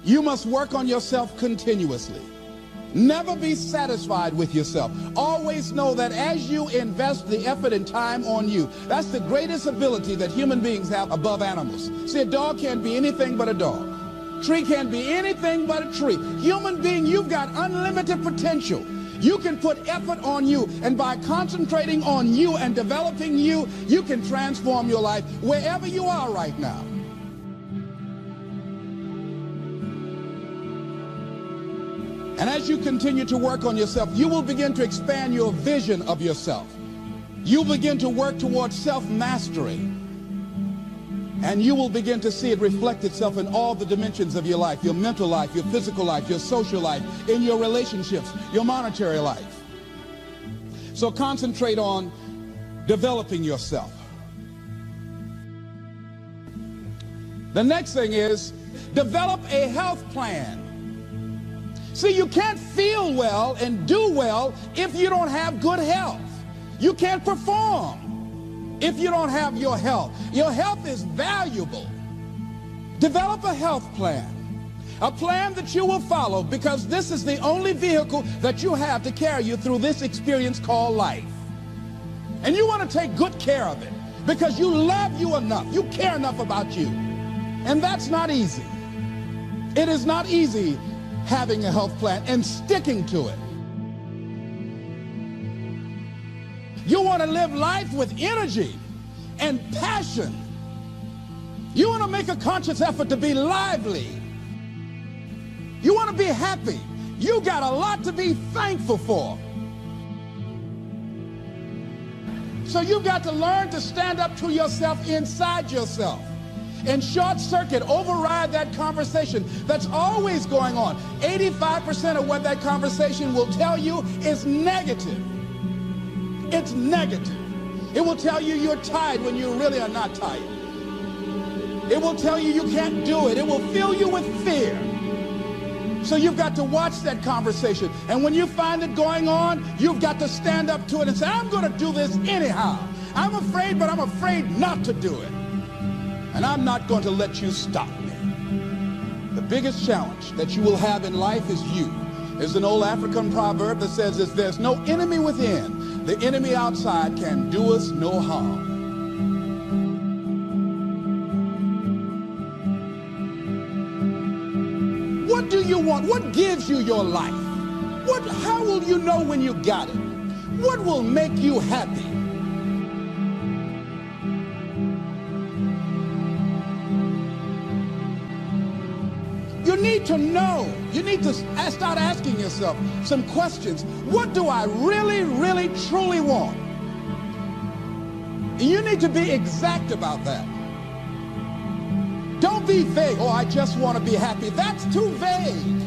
You must work on yourself continuously. Never be satisfied with yourself. Always know that as you invest the effort and time on you, that's the greatest ability that human beings have above animals. See, a dog can't be anything but a dog. Tree can't be anything but a tree. Human being, you've got unlimited potential. You can put effort on you, and by concentrating on you and developing you, you can transform your life wherever you are right now. And as you continue to work on yourself, you will begin to expand your vision of yourself. You'll begin to work towards self-mastery. And you will begin to see it reflect itself in all the dimensions of your life, your mental life, your physical life, your social life, in your relationships, your monetary life. So concentrate on developing yourself. The next thing is develop a health plan. See, you can't feel well and do well if you don't have good health. You can't perform if you don't have your health. Your health is valuable. Develop a health plan. A plan that you will follow, because this is the only vehicle that you have to carry you through this experience called life. And you want to take good care of it because you love you enough. You care enough about you. And that's not easy. It is not easy having a health plan and sticking to it. You want to live life with energy and passion. You want to make a conscious effort to be lively. You want to be happy. You got a lot to be thankful for. So you've got to learn to stand up to yourself inside yourself and short circuit, override that conversation that's always going on. 85% of what that conversation will tell you is negative. It's negative. It will tell you you're tired when you really are not tired. It will tell you you can't do it. It will fill you with fear. So you've got to watch that conversation. And when you find it going on, you've got to stand up to it and say, I'm going to do this anyhow. I'm afraid, but I'm afraid not to do it. And I'm not going to let you stop me. The biggest challenge that you will have in life is you. There's an old African proverb that says if there's no enemy within, the enemy outside can do us no harm. What do you want? What gives you your life? How will you know when you got it? What will make you happy? You need to know. You need to start asking yourself some questions. What do I really, really, truly want? You need to be exact about that. Don't be vague. Oh, I just want to be happy. That's too vague.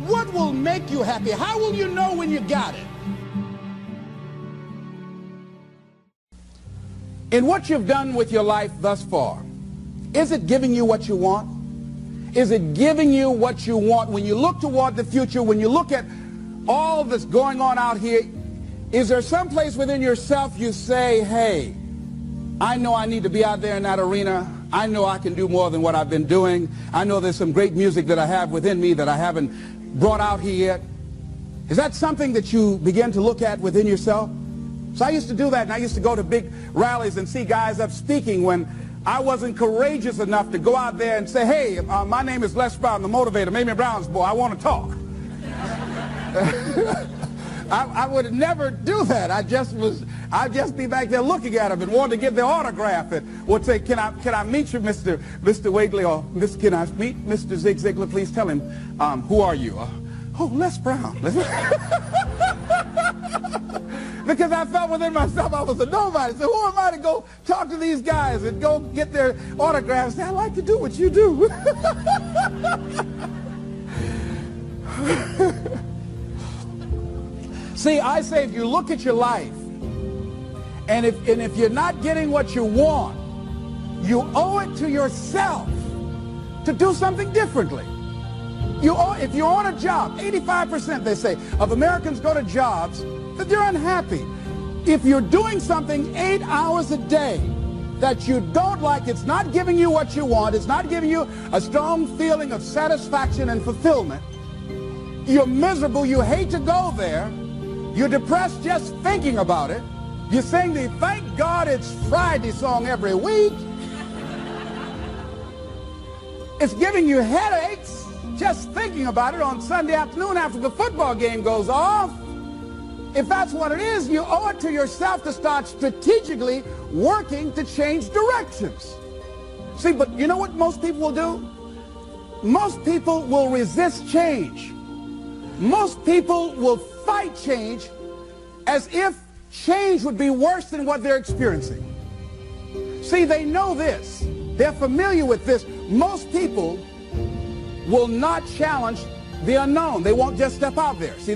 What will make you happy? How will you know when you got it? In what you've done with your life thus far, is it giving you what you want? Is it giving you what you want? When you look toward the future, when you look at all that's going on out here, is there some place within yourself you say, hey, I know I need to be out there in that arena. I know I can do more than what I've been doing. I know there's some great music that I have within me that I haven't brought out here yet. Is that something that you begin to look at within yourself? So I used to do that, and I used to go to big rallies and see guys up speaking when I wasn't courageous enough to go out there and say, hey, my name is Les Brown, the motivator, Mamie Brown's boy, I want to talk. I would never do that. I'd just be back there looking at them and wanting to get their autograph and would say, can I meet you, Mr. Wakely, or can I meet Mr. Zig Ziglar? Please tell him, who are you? Oh, Les Brown. Because I felt within myself I was a nobody. So who am I to go talk to these guys and go get their autographs? Say, I like to do what you do. See, I say if you look at your life, and if you're not getting what you want, you owe it to yourself to do something differently. If you're on a job, 85%, they say, of Americans go to jobs that they're unhappy. If you're doing something 8 hours a day that you don't like, it's not giving you what you want, it's not giving you a strong feeling of satisfaction and fulfillment, you're miserable, you hate to go there, you're depressed just thinking about it, you sing the "Thank God It's Friday" song every week, it's giving you headaches just thinking about it on Sunday afternoon after the football game goes off. If that's what it is, you owe it to yourself to start strategically working to change directions. See, but you know what most people will do? Most people will resist change. Most people will fight change as if change would be worse than what they're experiencing. See, they know this. They're familiar with this. Most people will not challenge the unknown. They won't just step out there. See,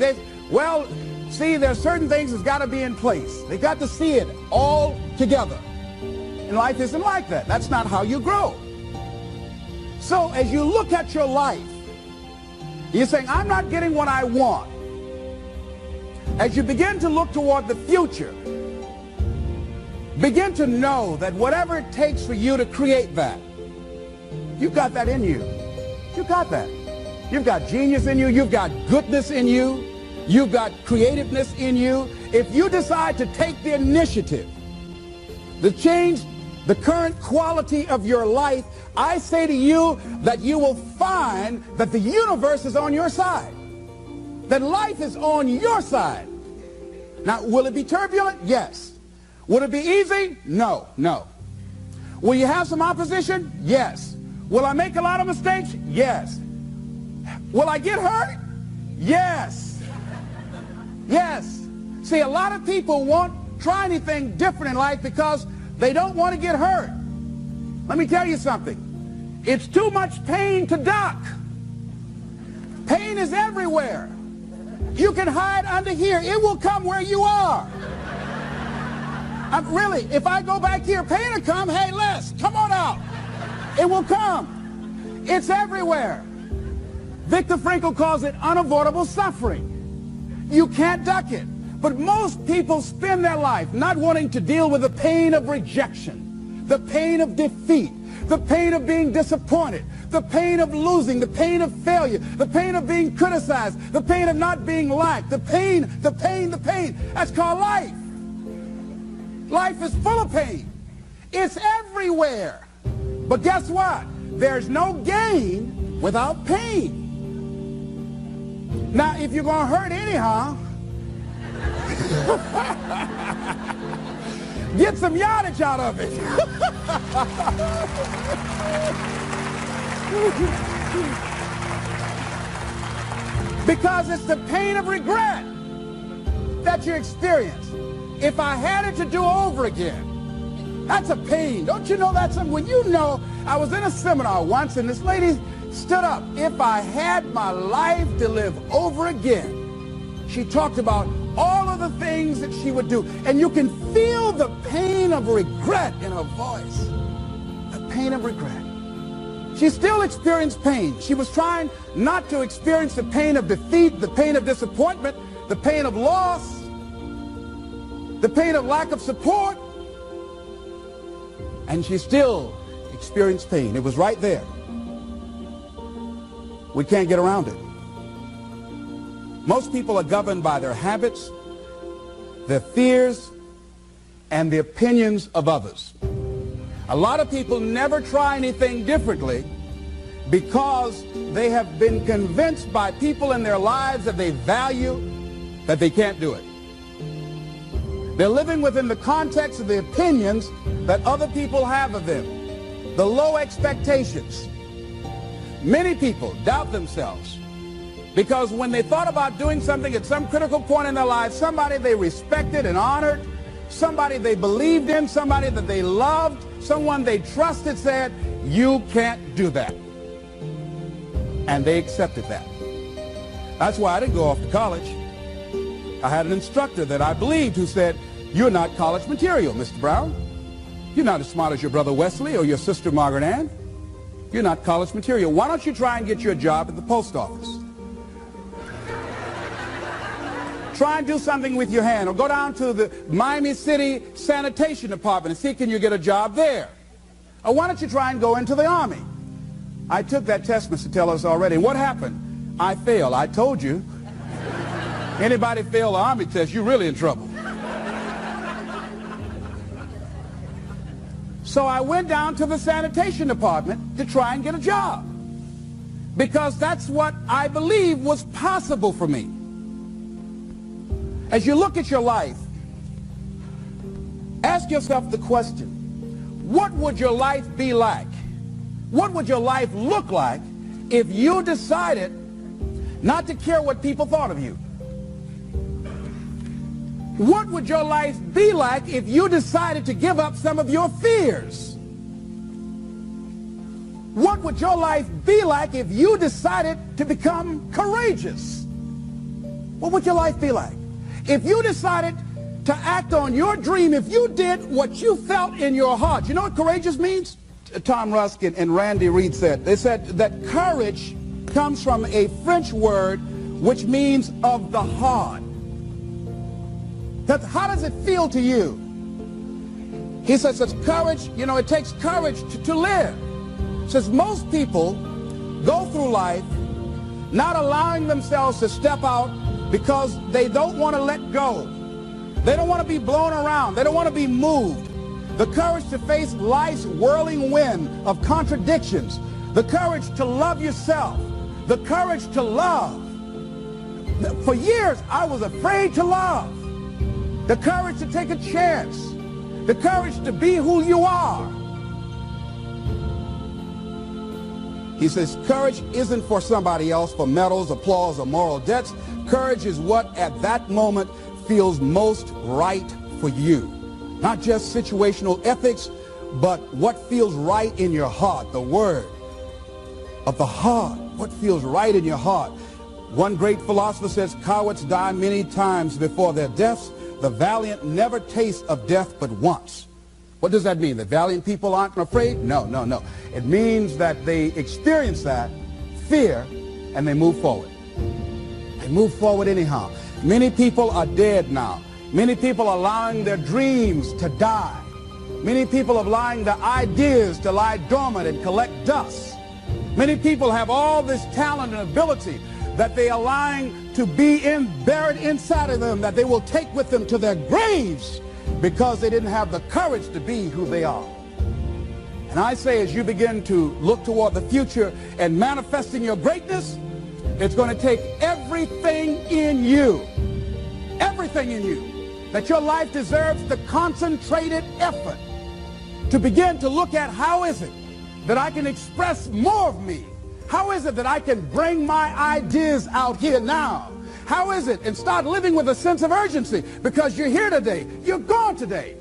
there's certain things that's got to be in place. They got to see it all together. And life isn't like that. That's not how you grow. So as you look at your life, you're saying, I'm not getting what I want. As you begin to look toward the future, begin to know that whatever it takes for you to create that, you've got that in you. You've got that. You've got genius in you. You've got goodness in you. You've got creativeness in you. If you decide to take the initiative to change the current quality of your life, I say to you that you will find that the universe is on your side, that life is on your side. Now, will it be turbulent? Yes. Will it be easy? No, no. Will you have some opposition? Yes. Will I make a lot of mistakes? Yes. Will I get hurt? Yes. Yes. See, a lot of people won't try anything different in life because they don't want to get hurt. Let me tell you something. It's too much pain to duck. Pain is everywhere. You can hide under here. It will come where you are. Really, if I go back here, pain will come. Hey, Les, come on out. It will come. It's everywhere. Viktor Frankl calls it unavoidable suffering. You can't duck it. But most people spend their life not wanting to deal with the pain of rejection, the pain of defeat, the pain of being disappointed, the pain of losing, the pain of failure, the pain of being criticized, the pain of not being liked, the pain. That's called life. Life is full of pain. It's everywhere. But guess what? There's no gain without pain. Now, if you're going to hurt anyhow, get some yardage out of it. Because it's the pain of regret that you experience. If I had it to do over again, that's a pain. Don't you know that's something? When you know, I was in a seminar once and this lady stood up. If I had my life to live over again, she talked about all of the things that she would do. And you can feel the pain of regret in her voice. The pain of regret. She still experienced pain. She was trying not to experience the pain of defeat, the pain of disappointment, the pain of loss, the pain of lack of support. And she still experienced pain. It was right there. We can't get around it. Most people are governed by their habits, their fears, and the opinions of others. A lot of people never try anything differently because they have been convinced by people in their lives that they value that they can't do it. They're living within the context of the opinions that other people have of them, the low expectations. Many people doubt themselves because when they thought about doing something at some critical point in their lives, somebody they respected and honored, somebody they believed in, somebody that they loved, someone they trusted said, you can't do that. And they accepted that. That's why I didn't go off to college. I had an instructor that I believed who said, you're not college material, Mr. Brown. You're not as smart as your brother Wesley or your sister Margaret Ann. You're not college material. Why don't you try and get your job at the post office? try and do something with your hand, or go down to the Miami City Sanitation Department and see can you get a job there. Or why don't you try and go into the Army? I took that test, Mr. Tellers, already. What happened? I failed. I told you. Anybody fail the Army test, you're really in trouble. So I went down to the sanitation department to try and get a job, because that's what I believe was possible for me. As you look at your life, ask yourself the question, what would your life be like? What would your life look like if you decided not to care what people thought of you? What would your life be like if you decided to give up some of your fears? What would your life be like if you decided to become courageous? What would your life be like? If you decided to act on your dream, if you did what you felt in your heart. You know what courageous means? Tom Ruskin and Randy Reed said. They said that courage comes from a French word which means of the heart. How does it feel to you? He says it's courage, you know, it takes courage to live. Says most people go through life not allowing themselves to step out because they don't want to let go. They don't want to be blown around. They don't want to be moved. The courage to face life's whirling wind of contradictions. The courage to love yourself. The courage to love. For years, I was afraid to love. The courage to take a chance. The courage to be who you are. He says courage isn't for somebody else, for medals, applause, or moral debts. Courage is what at that moment feels most right for you. Not just situational ethics, but what feels right in your heart. The word of the heart. What feels right in your heart. One great philosopher says, cowards die many times before their deaths. The valiant never taste of death but once. What does that mean? That valiant people aren't afraid? No, no, no. It means that they experience that fear and they move forward. They move forward anyhow. Many people are dead now. Many people are allowing their dreams to die. Many people are allowing their ideas to lie dormant and collect dust. Many people have all this talent and ability that they are allowing to be buried inside of them, that they will take with them to their graves because they didn't have the courage to be who they are. And I say, as you begin to look toward the future and manifesting your greatness, it's going to take everything in you, that your life deserves the concentrated effort to begin to look at how is it that I can express more of me. How is it that I can bring my ideas out here now? How is it? And start living with a sense of urgency, because you're here today, you're gone today.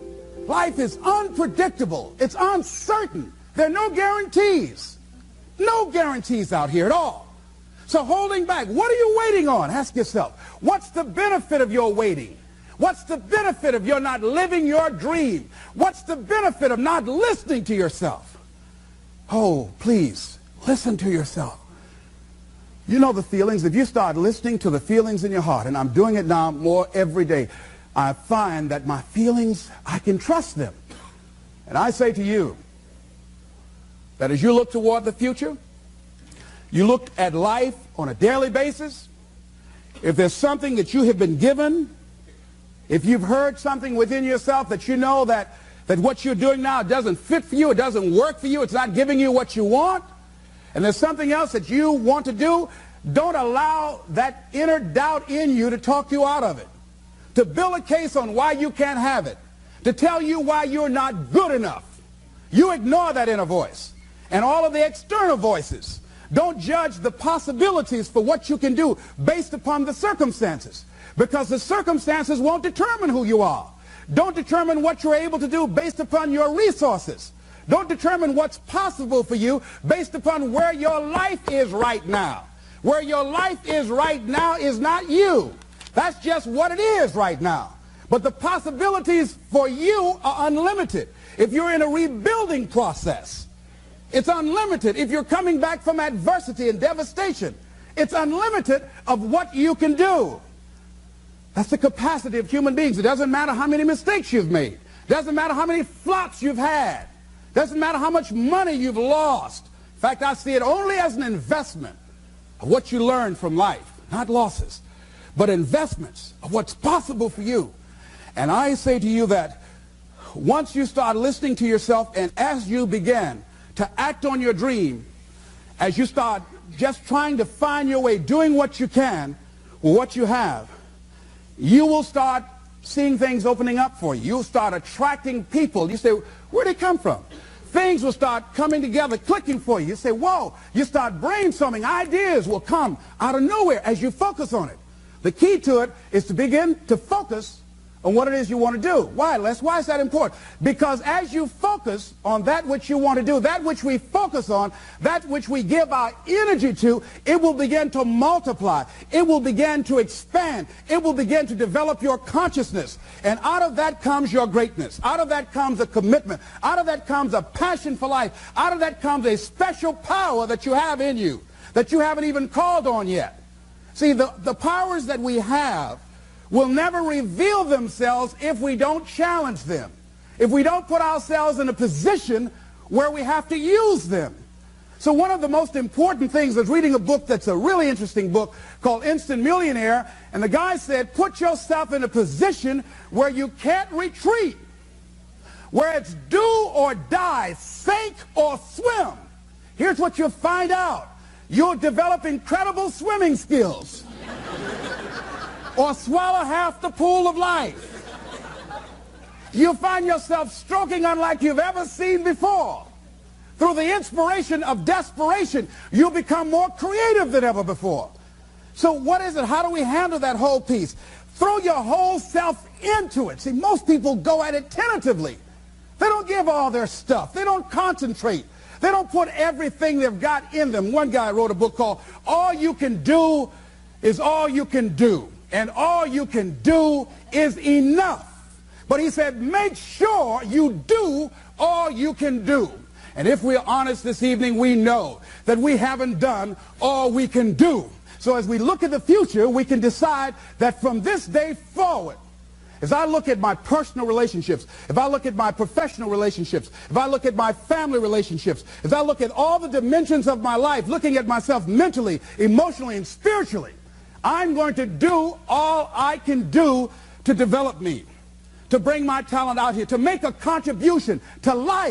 Life is unpredictable. It's uncertain. There are no guarantees. No guarantees out here at all. So holding back, what are you waiting on? Ask yourself, what's the benefit of your waiting? What's the benefit of your not living your dream? What's the benefit of not listening to yourself? Oh, please. Listen to yourself. You know the feelings. If you start listening to the feelings in your heart, and I'm doing it now more every day, I find that my feelings, I can trust them. And I say to you that as you look toward the future, you look at life on a daily basis, if there's something that you have been given, if you've heard something within yourself that you know that what you're doing now doesn't fit for you, it doesn't work for you, it's not giving you what you want, and there's something else that you want to do, don't allow that inner doubt in you to talk you out of it, to build a case on why you can't have it, to tell you why you're not good enough. You ignore that inner voice and all of the external voices. Don't judge the possibilities for what you can do based upon the circumstances, because the circumstances won't determine who you are. Don't determine what you're able to do based upon your resources. Don't determine what's possible for you based upon where your life is right now. Where your life is right now is not you. That's just what it is right now. But the possibilities for you are unlimited. If you're in a rebuilding process, it's unlimited. If you're coming back from adversity and devastation, it's unlimited of what you can do. That's the capacity of human beings. It doesn't matter how many mistakes you've made. It doesn't matter how many flops you've had. It doesn't matter how much money you've lost. In fact, I see it only as an investment of what you learn from life. Not losses, but investments of what's possible for you. And I say to you that once you start listening to yourself, and as you begin to act on your dream, as you start just trying to find your way, doing what you can with what you have, you will start seeing things opening up for you. You'll start attracting people. You say, where'd they come from? Things will start coming together, clicking for you. You say, whoa. You start brainstorming. Ideas will come out of nowhere as you focus on it. The key to it is to begin to focus on what it is you want to do. Why, Les? Why is that important? Because as you focus on that which you want to do, that which we focus on, that which we give our energy to, it will begin to multiply. It will begin to expand. It will begin to develop your consciousness. And out of that comes your greatness. Out of that comes a commitment. Out of that comes a passion for life. Out of that comes a special power that you have in you that you haven't even called on yet. See, the powers that we have will never reveal themselves if we don't challenge them, if we don't put ourselves in a position where we have to use them. So one of the most important things is reading a book that's a really interesting book called Instant Millionaire, and the guy said, put yourself in a position where you can't retreat, where it's do or die, sink or swim. Here's what you'll find out. You'll develop incredible swimming skills. Or swallow half the pool of life. You'll find yourself stroking unlike you've ever seen before. Through the inspiration of desperation, you'll become more creative than ever before. So what is it? How do we handle that whole piece? Throw your whole self into it. See, most people go at it tentatively. They don't give all their stuff. They don't concentrate. They don't put everything they've got in them. One guy wrote a book called All You Can Do Is All You Can Do. And all you can do is enough. But he said, make sure you do all you can do. And if we're honest this evening, we know that we haven't done all we can do. So as we look at the future, we can decide that from this day forward, as I look at my personal relationships, if I look at my professional relationships, if I look at my family relationships, if I look at all the dimensions of my life, looking at myself mentally, emotionally, and spiritually, I'm going to do all I can do to develop me, to bring my talent out here, to make a contribution to life.